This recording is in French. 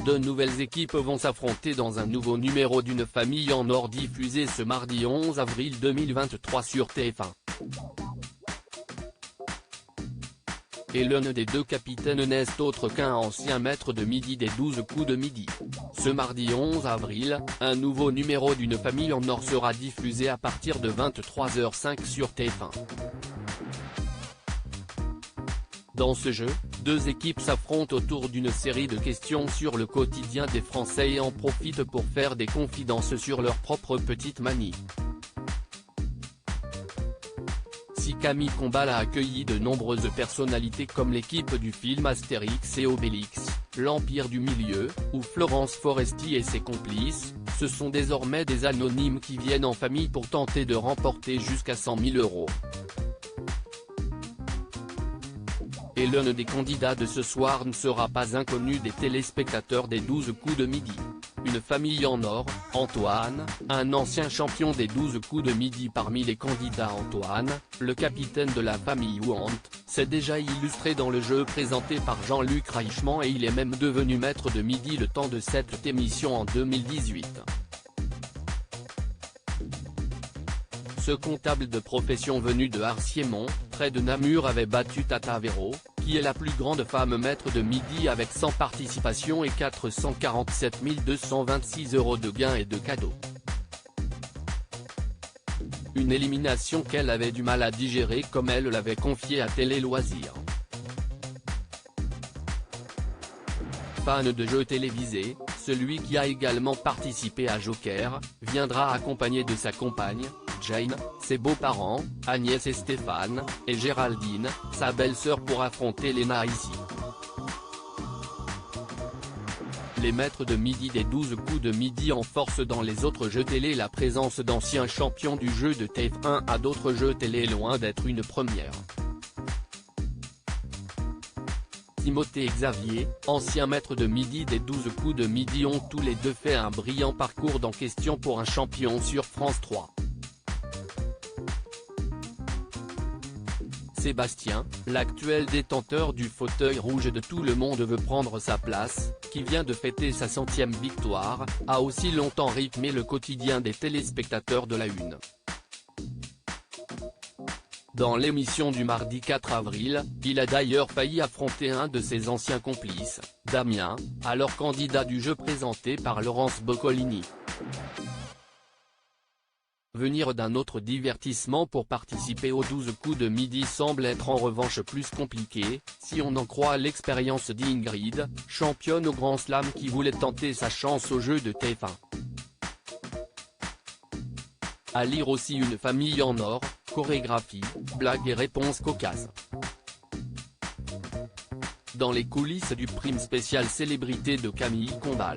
Deux nouvelles équipes vont s'affronter dans un nouveau numéro d'une famille en or diffusé ce mardi 11 avril 2023 sur TF1. Et l'un des deux capitaines n'est autre qu'un ancien maître de midi des 12 coups de midi. Ce mardi 11 avril, un nouveau numéro d'une famille en or sera diffusé à partir de 23h05 sur TF1. Dans ce jeu, deux équipes s'affrontent autour d'une série de questions sur le quotidien des Français et en profitent pour faire des confidences sur leurs propres petites manies. Si Camille Combal a accueilli de nombreuses personnalités comme l'équipe du film Astérix et Obélix, l'Empire du Milieu, ou Florence Foresti et ses complices, ce sont désormais des anonymes qui viennent en famille pour tenter de remporter jusqu'à 100 000 €. Et l'un des candidats de ce soir ne sera pas inconnu des téléspectateurs des 12 coups de midi. Une famille en or, Antoine, un ancien champion des 12 coups de midi. Parmi les candidats, Antoine, le capitaine de la famille Ouante, s'est déjà illustré dans le jeu présenté par Jean-Luc Reichmann et il est même devenu maître de midi le temps de cette émission en 2018. Ce comptable de profession venu de Arciémont, près de Namur, avait battu Tata Véro, qui est la plus grande femme maître de midi avec 100 participations et 447 226 € de gains et de cadeaux. Une élimination qu'elle avait du mal à digérer comme elle l'avait confié à Télé Loisirs. Fan de jeux télévisés, celui qui a également participé à Joker, viendra accompagné de sa compagne, Jane, ses beaux-parents, Agnès et Stéphane, et Géraldine, sa belle-sœur pour affronter Léna ici. Les maîtres de midi des 12 coups de midi en force dans les autres jeux télé. La présence d'anciens champions du jeu de TF1 à d'autres jeux télé est loin d'être une première. Timothée et Xavier, anciens maîtres de midi des 12 coups de midi, ont tous les deux fait un brillant parcours dans Question pour un champion sur France 3. Sébastien, l'actuel détenteur du fauteuil rouge de Tout le monde veut prendre sa place, qui vient de fêter sa 100e victoire, a aussi longtemps rythmé le quotidien des téléspectateurs de la Une. Dans l'émission du mardi 4 avril, il a d'ailleurs failli affronter un de ses anciens complices, Damien, alors candidat du jeu présenté par Laurence Boccolini. Venir d'un autre divertissement pour participer aux 12 coups de midi semble être en revanche plus compliqué, si on en croit l'expérience d'Ingrid, championne au Grand Slam qui voulait tenter sa chance au jeu de TF1. À lire aussi Une famille en or, chorégraphie, blagues et réponses cocasses. Dans les coulisses du prime spécial célébrité de Camille Combal.